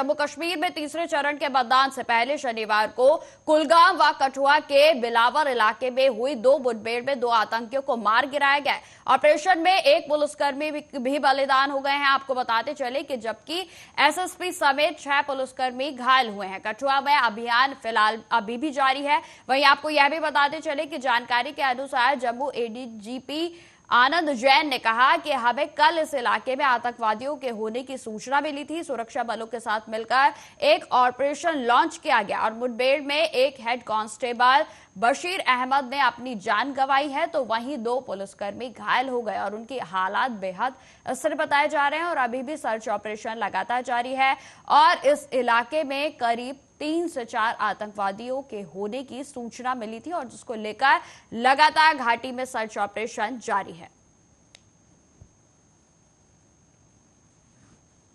जम्मू कश्मीर में तीसरे चरण के मतदान से पहले शनिवार को कुलगाम व कठुआ के बिलावर इलाके में हुई 2 मुठभेड़ में 2 आतंकियों को मार गिराया गया। ऑपरेशन में एक पुलिसकर्मी भी बलिदान हो गए हैं। आपको बताते चले कि जबकि एसएसपी समेत 6 पुलिसकर्मी घायल हुए हैं। कठुआ में अभियान फिलहाल अभी भी जारी है। वहीं आपको यह भी बताते चले कि जानकारी के अनुसार जम्मू एडीजीपी आनंद जैन ने कहा कि हमें कल इस इलाके में आतंकवादियों के होने की सूचना मिली थी। सुरक्षा बलों के साथ मिलकर एक ऑपरेशन लॉन्च किया गया और मुठभेड़ में एक हेड कांस्टेबल बशीर अहमद ने अपनी जान गंवाई है, तो वहीं 2 पुलिसकर्मी घायल हो गए और उनकी हालात बेहद स्थिर बताए जा रहे हैं और अभी भी सर्च ऑपरेशन लगातार जारी है और इस इलाके में करीब 3 से 4 आतंकवादियों के होने की सूचना मिली थी और जिसको लेकर लगातार घाटी में सर्च ऑपरेशन जारी है।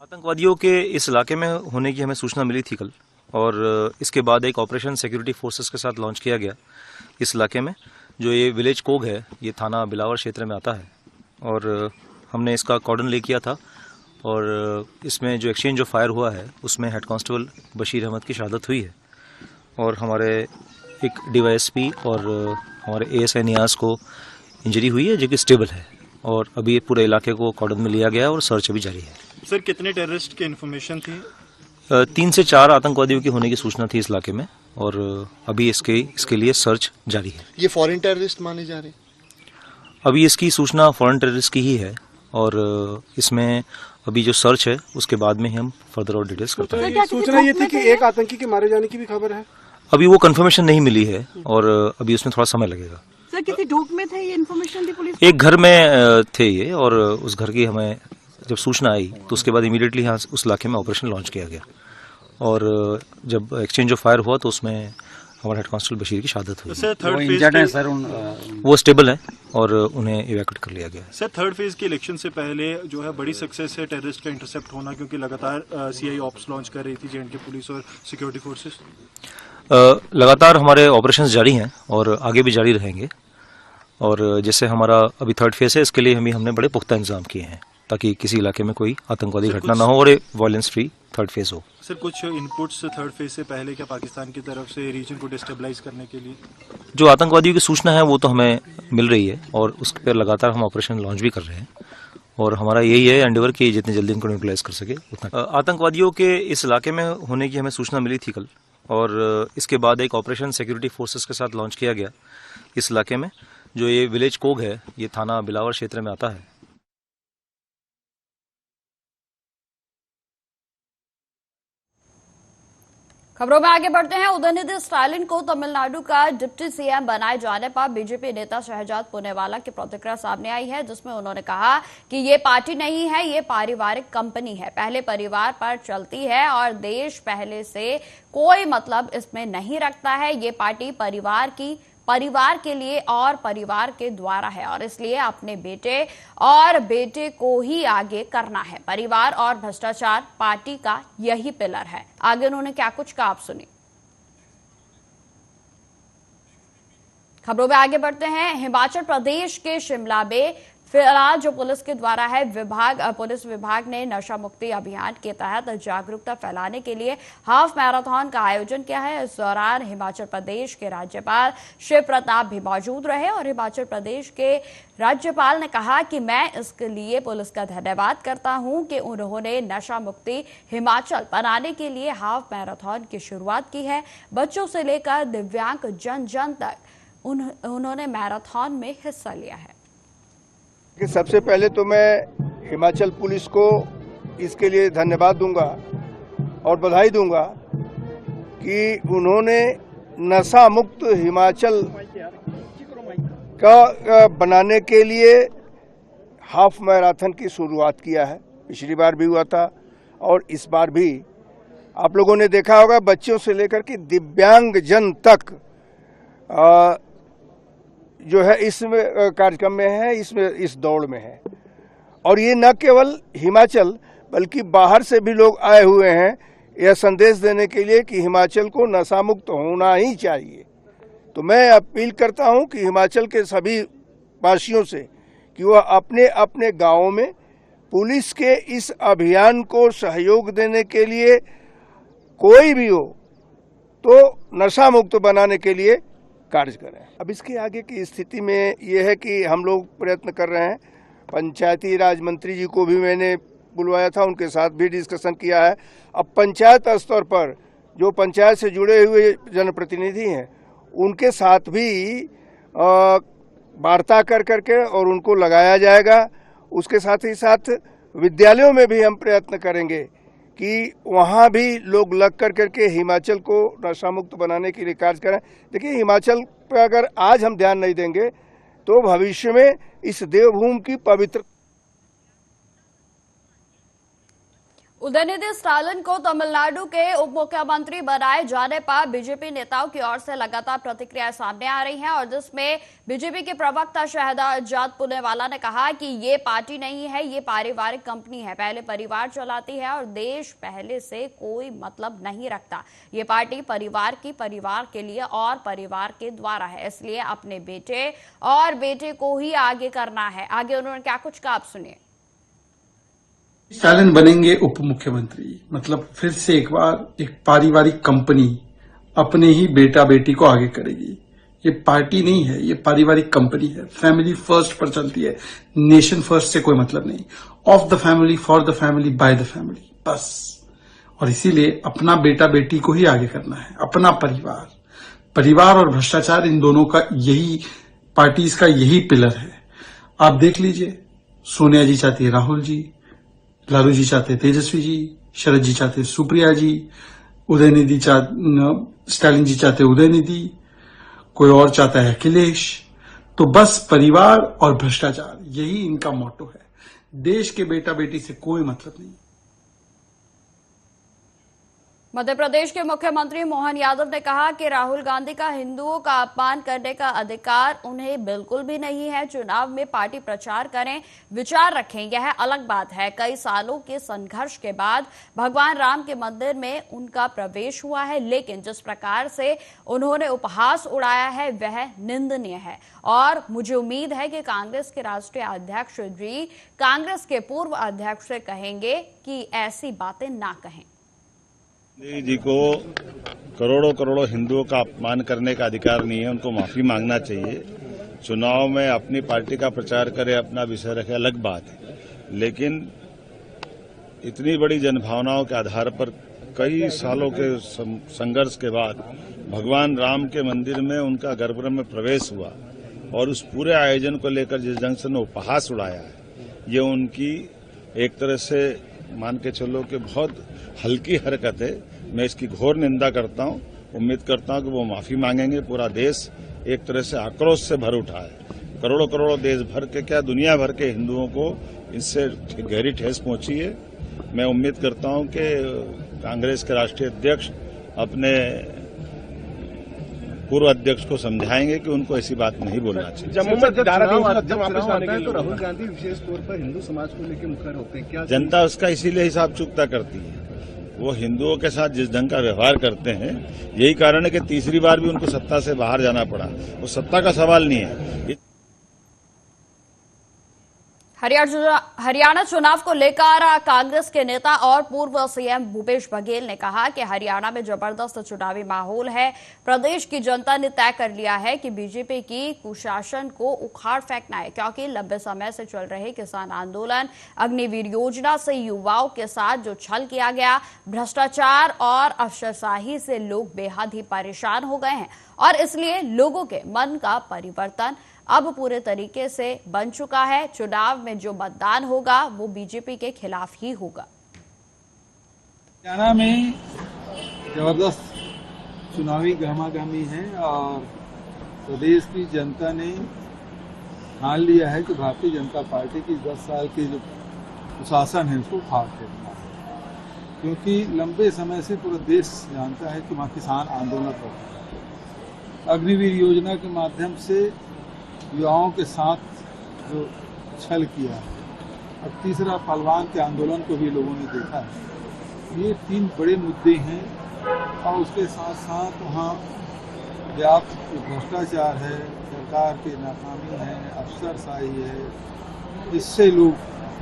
आतंकवादियों के इस इलाके में होने की हमें सूचना मिली थी कल और इसके बाद एक ऑपरेशन सिक्योरिटी फोर्सेस के साथ लॉन्च किया गया इस इलाके में। जो ये विलेज कोग है, ये थाना बिलावर क्षेत्र में आता है और हमने इसका कॉर्डन ले किया था और इसमें जो एक्सचेंज ऑफ फायर हुआ है उसमें हेड कांस्टेबल बशीर अहमद की शहादत हुई है और हमारे एक डीवाईएसपी और हमारे एएसआई नियाज को इंजरी हुई है जो कि स्टेबल है और अभी पूरे इलाके को कॉर्डन में लिया गया और सर्च अभी जारी है। सर, कितने टेररिस्ट की इन्फॉर्मेशन थी? 3 से 4 आतंकवादियों की होने की सूचना थी इस इलाके में और अभी इसके लिए सर्च जारी है। ये फॉरेन टेररिस्ट माने जा रहे हैं? अभी इसकी सूचना फॉरेन टेररिस्ट की ही है और इसमें अभी जो सर्च है उसके बाद में ही हम फर्दर और डिटेल्स करते हैं। सूचना ये थी कि एक आतंकी के मारे जाने की भी खबर है। अभी वो कंफर्मेशन नहीं मिली है और अभी उसमें थोड़ा समय लगेगा। सर, किसी डोक में थे ये इन्फॉर्मेशन थी पुलिस? एक घर में थे ये और उस घर की हमें जब सूचना आई तो उसके बाद इमीडिएटली यहाँ उस इलाके में ऑपरेशन लॉन्च किया गया और जब एक्सचेंज ऑफ फायर हुआ तो उसमें हमारे हेड कांस्टेबल बशीर की शहादत हुई। सर, थर्ड फेज सर वो स्टेबल है और उन्हें इवैक्यूएट कर लिया गया। सर, थर्ड फेज के इलेक्शन से पहले जो है बड़ी सक्सेस है टेररिस्ट का इंटरसेप्ट होना, क्योंकि लगातार सीआई ऑप्स लॉन्च कर रही थी जेएंडके पुलिस और सिक्योरिटी फोर्सेस। लगातार हमारे ऑपरेशंस जारी हैं और आगे भी जारी रहेंगे और जैसे हमारा अभी थर्ड फेज है इसके लिए हमने बड़े पुख्ता इंतजाम किए हैं ताकि किसी इलाके में कोई आतंकवादी घटना ना हो और वायलेंस फ्री थर्ड फेज हो। सर, कुछ इनपुट्स थर्ड फेज से पहले क्या पाकिस्तान की तरफ से रीजन को डिस्टेबलाइज करने के लिए? जो आतंकवादियों की सूचना है वो तो हमें मिल रही है और उस पर लगातार हम ऑपरेशन लॉन्च भी कर रहे हैं और हमारा यही है एंडेवर कि जितनी जल्दी इनको न्यूट्रलाइज कर सके उतना। आतंकवादियों के इस इलाके में होने की हमें सूचना मिली थी कल और इसके बाद एक ऑपरेशन सिक्योरिटी फोर्सेस के साथ लॉन्च किया गया इस इलाके में। जो ये विलेज कोग है, ये थाना बिलावर क्षेत्र में आता है। खबरों में आगे बढ़ते हैं। उदयनिधि स्टालिन को तमिलनाडु का डिप्टी सीएम बनाए जाने पर बीजेपी नेता शहजाद पुनेवाला की प्रतिक्रिया सामने आई है, जिसमें उन्होंने कहा कि ये पार्टी नहीं है, ये पारिवारिक कंपनी है, पहले परिवार पर चलती है और देश पहले से कोई मतलब इसमें नहीं रखता है। ये पार्टी परिवार के लिए और परिवार के द्वारा है और इसलिए अपने बेटे को ही आगे करना है। परिवार और भ्रष्टाचार पार्टी का यही पिलर है। आगे उन्होंने क्या कुछ कहा, आप सुनिए। खबरों में आगे बढ़ते हैं। हिमाचल प्रदेश के शिमला में फिलहाल जो पुलिस के द्वारा है पुलिस विभाग ने नशा मुक्ति अभियान के तहत जागरूकता फैलाने के लिए हाफ मैराथन का आयोजन किया है। इस दौरान हिमाचल प्रदेश के राज्यपाल शिव प्रताप भी मौजूद रहे और हिमाचल प्रदेश के राज्यपाल ने कहा कि मैं इसके लिए पुलिस का धन्यवाद करता हूं कि उन्होंने नशा मुक्ति हिमाचल बनाने के लिए हाफ मैराथन की शुरुआत की है। बच्चों से लेकर दिव्यांग जन तक उन्होंने मैराथन में हिस्सा लिया है। कि सबसे पहले तो मैं हिमाचल पुलिस को इसके लिए धन्यवाद दूंगा और बधाई दूंगा कि उन्होंने नशा मुक्त हिमाचल का बनाने के लिए हाफ मैराथन की शुरुआत किया है। पिछली बार भी हुआ था और इस बार भी आप लोगों ने देखा होगा, बच्चों से लेकर के दिव्यांग जन तक जो है इस कार्यक्रम में है, इस दौड़ में है। और ये न केवल हिमाचल बल्कि बाहर से भी लोग आए हुए हैं यह संदेश देने के लिए कि हिमाचल को नशा मुक्त होना ही चाहिए। तो मैं अपील करता हूं कि हिमाचल के सभी वासियों से कि वह अपने अपने गांवों में पुलिस के इस अभियान को सहयोग देने के लिए कोई भी हो तो नशा मुक्त बनाने के लिए कार्य करें। अब इसके आगे की स्थिति में यह है कि हम लोग प्रयत्न कर रहे हैं। पंचायती राज मंत्री जी को भी मैंने बुलवाया था, उनके साथ भी डिस्कशन किया है। अब पंचायत स्तर पर जो पंचायत से जुड़े हुए जनप्रतिनिधि हैं उनके साथ भी वार्ता कर करके और उनको लगाया जाएगा। उसके साथ ही साथ विद्यालयों में भी हम प्रयत्न करेंगे कि वहाँ भी लोग लग कर करके हिमाचल को नशा मुक्त बनाने के लिए कार्य करें। देखिए, हिमाचल पर अगर आज हम ध्यान नहीं देंगे तो भविष्य में इस देवभूमि की पवित्र उदयनिधि स्टालिन को तमिलनाडु के उप मुख्यमंत्री बनाए जाने पर बीजेपी नेताओं की ओर से लगातार प्रतिक्रियाएं सामने आ रही हैं और जिसमें बीजेपी के प्रवक्ता शहजाद पुनेवाला ने कहा कि ये पार्टी नहीं है, ये पारिवारिक कंपनी है, पहले परिवार चलाती है और देश पहले से कोई मतलब नहीं रखता। ये पार्टी परिवार के लिए और परिवार के द्वारा है, इसलिए अपने बेटे और बेटे को ही आगे करना है। आगे उन्होंने क्या कुछ कहा, आप सुनिए। स्टालिन बनेंगे उप मुख्यमंत्री, मतलब फिर से एक बार एक पारिवारिक कंपनी अपने ही बेटा बेटी को आगे करेगी। ये पार्टी नहीं है, ये पारिवारिक कंपनी है। फैमिली फर्स्ट पर चलती है, नेशन फर्स्ट से कोई मतलब नहीं। Of the family, for the family, by the family, बस। और इसीलिए अपना बेटा बेटी को ही आगे करना है, अपना परिवार और भ्रष्टाचार, इन दोनों का यही पार्टीज का यही पिलर है। आप देख लीजिए, सोनिया जी चाहती है राहुल जी, लालू जी चाहते तेजस्वी जी, शरद जी चाहते सुप्रिया जी, स्टालिन जी चाहते उदयनिधि, कोई और चाहता है अखिलेश। तो बस परिवार और भ्रष्टाचार, यही इनका मोटो है। देश के बेटा बेटी से कोई मतलब नहीं। मध्य प्रदेश के मुख्यमंत्री मोहन यादव ने कहा कि राहुल गांधी का हिंदुओं का अपमान करने का अधिकार उन्हें बिल्कुल भी नहीं है। चुनाव में पार्टी प्रचार करें, विचार रखें, यह अलग बात है। कई सालों के संघर्ष के बाद भगवान राम के मंदिर में उनका प्रवेश हुआ है, लेकिन जिस प्रकार से उन्होंने उपहास उड़ाया है वह निंदनीय है और मुझे उम्मीद है कि कांग्रेस के राष्ट्रीय अध्यक्ष जी कांग्रेस के पूर्व अध्यक्ष से कहेंगे कि ऐसी बातें ना कहें। मोदी जी को करोड़ों हिंदुओं का अपमान करने का अधिकार नहीं है, उनको माफी मांगना चाहिए। चुनाव में अपनी पार्टी का प्रचार करे, अपना विषय रखे, अलग बात है, लेकिन इतनी बड़ी जनभावनाओं के आधार पर कई सालों के संघर्ष के बाद भगवान राम के मंदिर में उनका गर्भगृह में प्रवेश हुआ और उस पूरे आयोजन को लेकर जिस ढंग से उपहास उड़ाया है, ये उनकी एक तरह से मान के चलो कि बहुत हल्की हरकत है। मैं इसकी घोर निंदा करता हूं। उम्मीद करता हूं कि वो माफी मांगेंगे। पूरा देश एक तरह से आक्रोश से भर उठा है। करोड़ों देश भर के, क्या दुनिया भर के हिंदुओं को इससे गहरी ठेस पहुंची है। मैं उम्मीद करता हूं कि कांग्रेस के राष्ट्रीय अध्यक्ष अपने पूर्व अध्यक्ष को समझाएंगे कि उनको ऐसी बात नहीं बोलना चाहिए। जम्मू में जब वापस आने के लिए राहुल गांधी विशेष तौर पर हिंदू समाज को लेकर मुखर होते हैं, क्या जनता उसका इसीलिए हिसाब चुकता करती है। वो हिंदुओं के साथ जिस ढंग का व्यवहार करते हैं, यही कारण है कि तीसरी बार भी उनको सत्ता से बाहर जाना पड़ा। वो सत्ता का सवाल नहीं है। हरियाणा चुनाव को लेकर कांग्रेस के नेता और पूर्व सीएम भूपेश बघेल ने कहा कि हरियाणा में जबरदस्त चुनावी माहौल है। प्रदेश की जनता ने तय कर लिया है कि बीजेपी की कुशासन को उखाड़ फेंकना है, क्योंकि लंबे समय से चल रहे किसान आंदोलन, अग्निवीर योजना से युवाओं के साथ जो छल किया गया, भ्रष्टाचार और अफसरशाही से लोग बेहद ही परेशान हो गए हैं और इसलिए लोगों के मन का परिवर्तन अब पूरे तरीके से बन चुका है। चुनाव में जो मतदान होगा वो बीजेपी के खिलाफ ही होगा। हरियाणा में जबरदस्त चुनावी गहमागहमी है और प्रदेश की जनता ने ठान लिया है कि भारतीय जनता पार्टी की 10 साल की जो कुशासन है उसको फाड़ फेंकना है, क्योंकि लंबे समय से पूरा देश जानता है कि वहाँ किसान आंदोलन कर रहे हैं। अग्निवीर योजना के माध्यम से युवाओं के साथ जो छल किया है, और तीसरा पहलवान के आंदोलन को भी लोगों ने देखा है। ये 3 बड़े मुद्दे हैं और उसके साथ साथ वहाँ व्याप्त भ्रष्टाचार है, सरकार की नाकामी है, अफसरशाही है, इससे लोग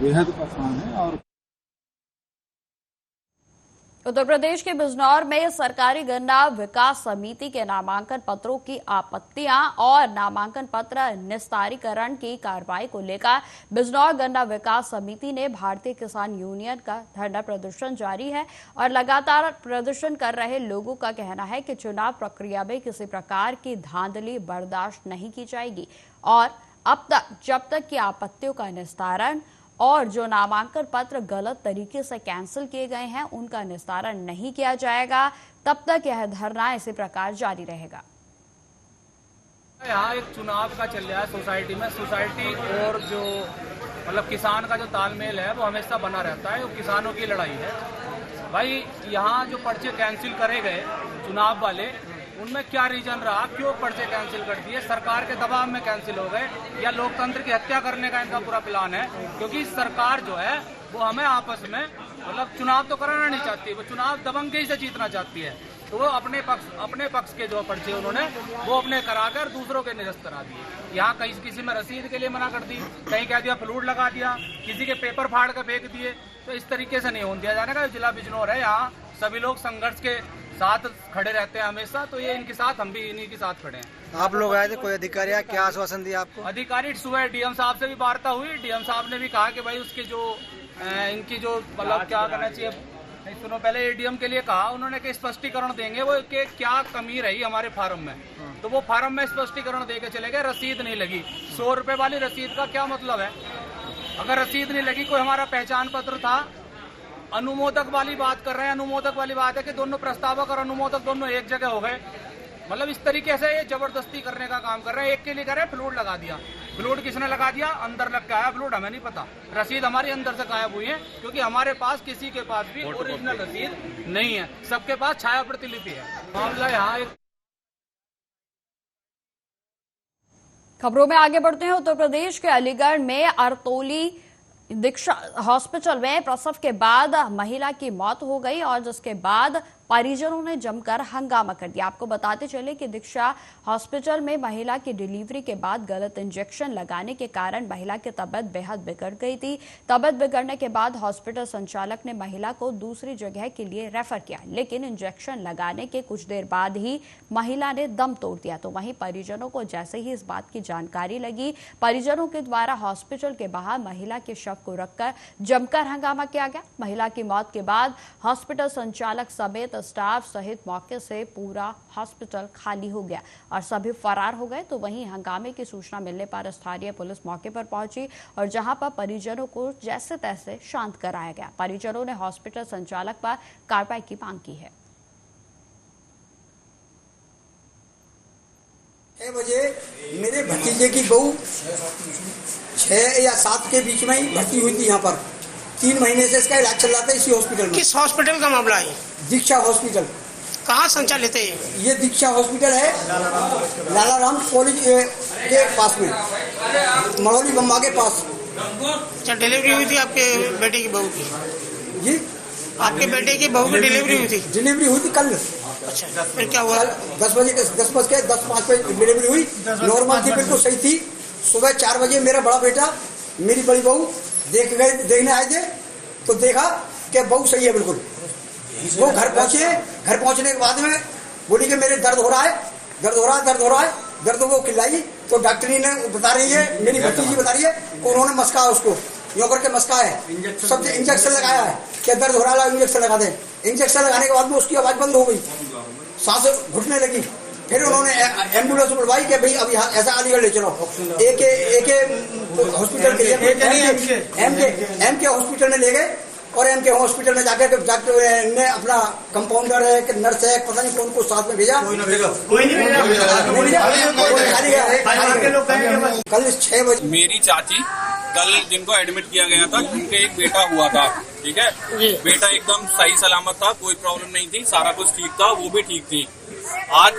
बेहद परेशान हैं। और उत्तर प्रदेश के बिजनौर में सरकारी गन्ना विकास समिति के नामांकन पत्रों की आपत्तियां और नामांकन पत्र निस्तारीकरण की कार्रवाई को लेकर बिजनौर गन्ना विकास समिति ने भारतीय किसान यूनियन का धरना प्रदर्शन जारी है और लगातार प्रदर्शन कर रहे लोगों का कहना है कि चुनाव प्रक्रिया में किसी प्रकार की धांधली बर्दाश्त नहीं की जाएगी और अब तक जब तक की आपत्तियों का निस्तारण और जो नामांकन पत्र गलत तरीके से कैंसिल किए गए हैं उनका निस्तारण नहीं किया जाएगा, तब तक यह धरना इसी प्रकार जारी रहेगा। यहाँ एक चुनाव का चल रहा है सोसाइटी में। सोसाइटी और जो मतलब किसान का जो तालमेल है वो हमेशा बना रहता है। वो किसानों की लड़ाई है भाई। यहाँ जो पर्चे कैंसिल करे गए चुनाव वाले, उनमें क्या रीजन रहा, क्यों पर्चे कैंसिल कर दिए? सरकार के दबाव में कैंसिल हो गए या लोकतंत्र की हत्या करने का इनका पूरा प्लान है? क्योंकि सरकार जो है वो हमें आपस में मतलब चुनाव तो कराना नहीं चाहती, वो चुनाव दबंगई से जीतना चाहती है। तो वो अपने पक्ष के जो पर्चे उन्होंने वो अपने कराकर दूसरों के निरस्त करा दिए। यहाँ कहीं किसी में रसीद के लिए मना कर दी, कहीं कह दिया फ्लूड लगा दिया, किसी के पेपर फाड़ कर फेंक दिए। तो इस तरीके से नहीं होने दिया जाने का। जिला बिजनौर है, यहाँ सभी लोग संघर्ष के साथ खड़े रहते हैं हमेशा, तो ये इनके साथ, हम भी इन्हीं के साथ खड़े हैं। आप लोग आए थे, कोई अधिकारी या क्या आश्वासन दिया आपको? अधिकारी सुबह डीएम साहब से भी वार्ता हुई। डीएम साहब ने भी कहा कि भाई उसके जो इनकी जो मतलब क्या करना चाहिए, नहीं सुनो पहले एडीएम के लिए कहा उन्होंने कि स्पष्टीकरण देंगे वो कि क्या कमी रही हमारे फार्म में। तो वो फार्म में स्पष्टीकरण दे के चले गए। रसीद नहीं लगी। 100 रुपए वाली रसीद का क्या मतलब है? अगर रसीद नहीं लगी, कोई हमारा पहचान पत्र था। अनुमोदक वाली बात कर रहे हैं। अनुमोदक वाली बात है कि दोनों प्रस्तावक और अनुमोदक दोनों एक जगह हो गए। मतलब इस तरीके से ये जबरदस्ती करने का काम कर रहे हैं। एक के लिए कह रहे हैं फ्लूड लगा दिया। फ्लूड किसने लगा दिया? अंदर लग के आया फ्लूड, हमें नहीं पता। रसीद हमारी अंदर से गायब हुई है, क्योंकि हमारे पास किसी के पास भी ओरिजिनल रसीद नहीं है। सबके पास छाया प्रतिलिपि है। मामला यहाँ एक खबरों में आगे बढ़ते हैं। उत्तर प्रदेश के अलीगढ़ में अरतोली दीक्षा हॉस्पिटल में प्रसव के बाद महिला की मौत हो गई और जिसके बाद परिजनों ने जमकर हंगामा कर दिया। आपको बताते चले कि दीक्षा हॉस्पिटल में महिला की डिलीवरी के बाद गलत इंजेक्शन लगाने के कारण महिला की तबीयत बेहद बिगड़ गई थी। तबीयत बिगड़ने के बाद हॉस्पिटल संचालक ने महिला को दूसरी जगह के लिए रेफर किया, लेकिन इंजेक्शन लगाने के कुछ देर बाद ही महिला ने दम तोड़ दिया। तो वहीं परिजनों को जैसे ही इस बात की जानकारी लगी, परिजनों के द्वारा हॉस्पिटल के बाहर महिला के शव को रखकर जमकर हंगामा किया गया। महिला की मौत के बाद हॉस्पिटल संचालक समेत स्टाफ सहित मौके से पूरा हॉस्पिटल खाली हो गया और सभी फरार हो गए। तो वहीं हंगामे की सूचना मिलने पर स्थानीय पुलिस मौके पर पहुंची और जहां पर परिजनों को जैसे तैसे शांत कराया गया। परिजनों ने हॉस्पिटल संचालक पर कार्रवाई की मांग की है। 6 बजे मेरे भतीजे की बहू 6 या 7 के बीच में ही भर्ती हुई थी। यहाँ पर 3 महीने से इसका इलाज चल रहा था इसी हॉस्पिटल में। किस हॉस्पिटल का मामला है? दीक्षा हॉस्पिटल। कहाँ संचालित है ये दीक्षा हॉस्पिटल है लाला राम कॉलेज के पास में, मड़ौली बम्बा के पास। अच्छा, डिलीवरी हुई थी आपके बेटे की बहू की? जी, आपके बेटे की बहू की डिलीवरी हुई थी? डिलीवरी हुई थी कल। अच्छा, फिर क्या हुआ? 10:05 पे डिलीवरी हुई। नॉर्मल थी, बिल्कुल सही थी। सुबह 4 बजे मेरा बड़ा बेटा मेरी बड़ी बहू देखने आए थे, तो देखा कि बहू सही है बिल्कुल। वो घर पहुंचे। घर पहुंचने के बाद में बोली कि मेरे दर्द हो रहा है। दर्द वो खिलाई तो डॉक्टरी ने बता रही है, मेरी भतीजी बता रही है, उन्होंने मस्का उसको यो करके मस्का है, सब इंजेक्शन लगाया है कि दर्द हो रहा है, इंजेक्शन लगा दे। इंजेक्शन लगाने के बाद में उसकी आवाज बंद हो गई, सांस घुटने लगी। फिर उन्होंने एम्बुलेंस बुलवाई कि भाई अब यहाँ ऐसा अलीगढ़ ले चलो। एक हॉस्पिटल के एम के हॉस्पिटल में ले गए और एम के हॉस्पिटल में जाकर डॉक्टर ने अपना कंपाउंडर है कि नर्स है, पता नहीं कौन को साथ में भेजा। कल 6 बजे मेरी चाची कल जिनको एडमिट किया गया था, उनके एक बेटा हुआ था, ठीक है। बेटा एकदम सही सलामत था, कोई प्रॉब्लम नहीं थी, सारा कुछ ठीक था, वो भी ठीक थी। आज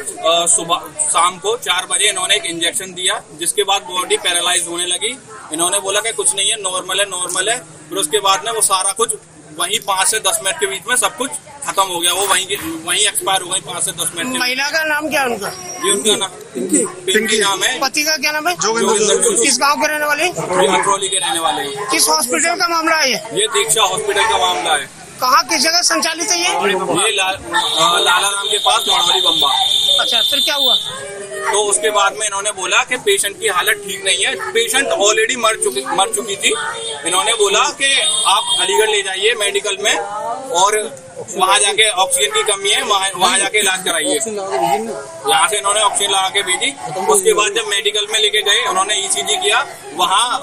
सुबह शाम को 4 बजे इन्होंने एक इंजेक्शन दिया, जिसके बाद बॉडी पैरालाइज होने लगी। इन्होंने बोला कि कुछ नहीं है, नॉर्मल है। फिर उसके बाद में वो सारा कुछ वहीं 5 से 10 मिनट के बीच में सब कुछ खत्म हो गया। वो वहीं एक्सपायर हो गई 5 से 10 मिनट। महिला का नाम क्या है उनका? ये उनका नाम पिंकी नाम है। पति का क्या नाम है? किस गांव के रहने वाले? अतरौली के रहने वाले। किस हॉस्पिटल का मामला है ये? दीक्षा हॉस्पिटल का मामला है। कहाँ किस जगह संचालित है ये लाला राम के पास नौड़वली बम्बा। अच्छा, फिर क्या हुआ? तो उसके बाद में इन्होंने बोला कि पेशेंट की हालत ठीक नहीं है, पेशेंट ऑलरेडी मर चुकी थी। इन्होंने बोला कि आप अलीगढ़ ले जाइए मेडिकल में और वहाँ जाके ऑक्सीजन की कमी है, वहाँ जाके इलाज कराइए। यहाँ से इन्होंने ऑक्सीजन लगा के भेजी। उसके बाद जब मेडिकल में लेके गए, उन्होंने ECG किया। वहाँ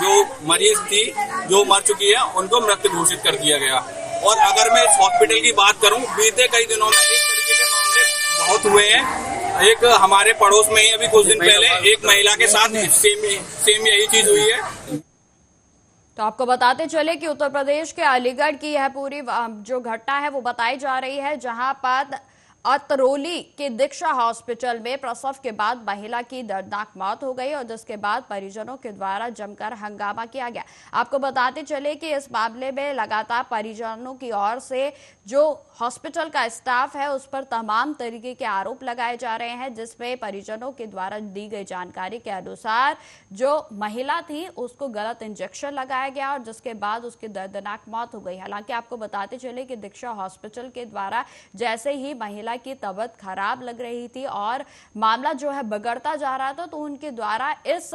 जो मरीज थी जो मर चुकी है उनको मृत घोषित कर दिया गया। और अगर मैं इस हॉस्पिटल की बात करूँ, बीते कई दिनों में इस तरीके के मामले बहुत हुए हैं। एक हमारे पड़ोस में ही अभी कुछ दिन पहले एक महिला के साथ सेम यही चीज हुई है। तो आपको बताते चले कि उत्तर प्रदेश के अलीगढ़ की यह पूरी जो घटना है वो बताई जा रही है, जहां पर अतरौली के दीक्षा हॉस्पिटल में प्रसव के बाद महिला की दर्दनाक मौत हो गई और जिसके बाद परिजनों के द्वारा जमकर हंगामा किया गया। आपको बताते चले कि इस मामले में लगातार परिजनों की ओर से जो हॉस्पिटल का स्टाफ है उस पर तमाम तरीके के आरोप लगाए जा रहे हैं, जिसमें परिजनों के द्वारा दी गई जानकारी के अनुसार जो महिला थी उसको गलत इंजेक्शन लगाया गया और जिसके बाद उसकी दर्दनाक मौत हो गई। हालांकि आपको बताते चले कि दीक्षा हॉस्पिटल के द्वारा जैसे ही महिला की तबीयत खराब लग रही थी और मामला जो है बिगड़ता जा रहा था, तो उनके द्वारा इस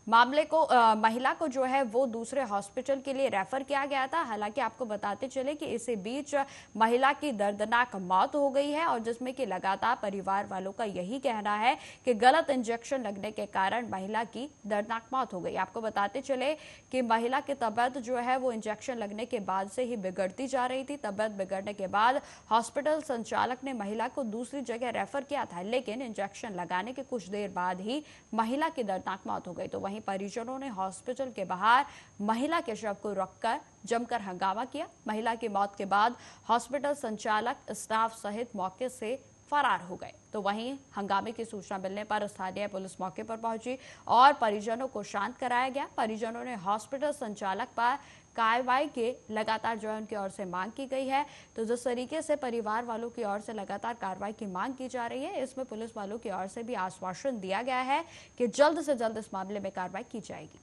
मामले को महिला को जो है वो दूसरे हॉस्पिटल के लिए रेफर किया गया था। हालांकि आपको बताते चले कि इसी बीच महिला की दर्दनाक मौत हो गई है और जिसमें कि लगातार परिवार वालों का यही कहना है कि गलत इंजेक्शन लगने के कारण महिला की दर्दनाक मौत हो गई। आपको बताते चले कि महिला की तबीयत जो है वो इंजेक्शन लगने के बाद से ही बिगड़ती जा रही थी। तबीयत बिगड़ने के बाद हॉस्पिटल संचालक ने महिला को दूसरी जगह रेफर किया था, लेकिन इंजेक्शन लगाने के कुछ देर बाद ही महिला की दर्दनाक मौत हो गई। तो वहीं परिजनों ने हॉस्पिटल के बाहर महिला के शव को रखकर जमकर हंगामा किया। महिला की मौत के बाद हॉस्पिटल संचालक, स्टाफ सहित मौके से फरार हो गए। तो वहीं हंगामे की सूचना मिलने पर स्थानीय पुलिस मौके पर पहुंची और परिजनों को शांत कराया गया। परिजनों ने हॉस्पिटल संचालक पर कार्रवाई के लगातार जो है उनकी ओर से मांग की गई है। तो जिस तरीके से परिवार वालों की ओर से लगातार कार्रवाई की मांग की जा रही है, इसमें पुलिस वालों की ओर से भी आश्वासन दिया गया है कि जल्द से जल्द इस मामले में कार्रवाई की जाएगी।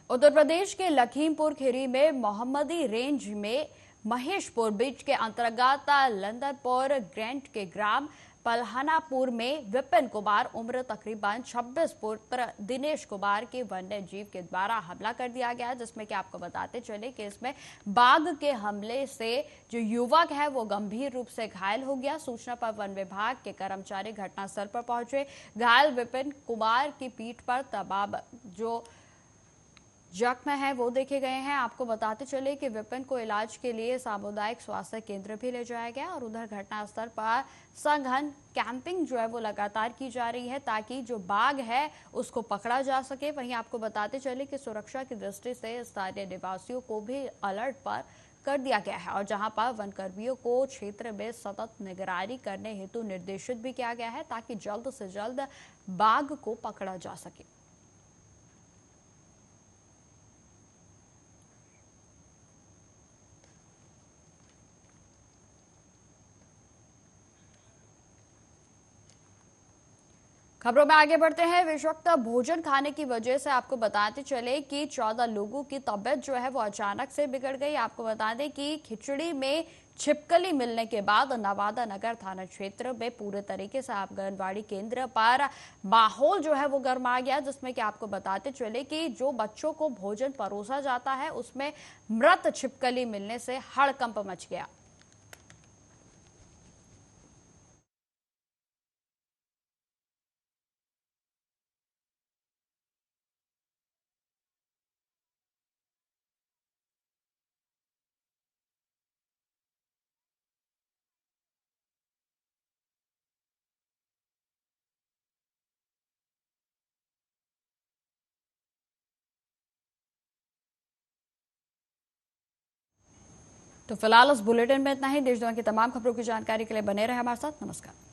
उत्तर प्रदेश के लखीमपुर खीरी में मोहम्मदी रेंज में महेशपुर बीच के अंतर्गत लंदनपुर ग्रेंट के ग्राम पलहनापुर में विपिन कुमार उम्र तकरीबन 26 पुत्र दिनेश कुमार के वन्य जीव के द्वारा हमला कर दिया गया, जिसमें कि आपको बताते चले कि इसमें बाघ के हमले से जो युवक है वो गंभीर रूप से घायल हो गया। सूचना पर वन विभाग के कर्मचारी घटनास्थल पर पहुंचे। घायल विपिन कुमार की पीठ पर तमाम जो जख्म है वो देखे गए हैं। आपको बताते चले कि विपिन को इलाज के लिए सामुदायिक स्वास्थ्य केंद्र भी ले जाया गया और उधर घटनास्थल पर सघन कैंपिंग जो है वो लगातार की जा रही है ताकि जो बाघ है उसको पकड़ा जा सके। वहीं आपको बताते चले कि सुरक्षा की दृष्टि से स्थानीय निवासियों को भी अलर्ट पर कर दिया गया है और जहां पर वन कर्मियों को क्षेत्र में सतत निगरानी करने हेतु निर्देशित भी किया गया है ताकि जल्द से जल्द बाघ को पकड़ा जा सके। खबरों में आगे बढ़ते हैं। विषाक्त भोजन खाने की वजह से आपको बताते चले कि 14 लोगों की तबीयत जो है वो अचानक से बिगड़ गई। आपको बता दें कि खिचड़ी में छिपकली मिलने के बाद नवादा नगर थाना क्षेत्र में पूरे तरीके से आंगनबाड़ी केंद्र पर माहौल जो है वो गर्मा गया, जिसमें कि आपको बताते चले कि जो बच्चों को भोजन परोसा जाता है उसमें मृत छिपकली मिलने से हड़कंप मच गया। तो फिलहाल इस बुलेटिन में इतना ही। देश दुनिया की तमाम खबरों की जानकारी के लिए बने रहे हमारे साथ। नमस्कार।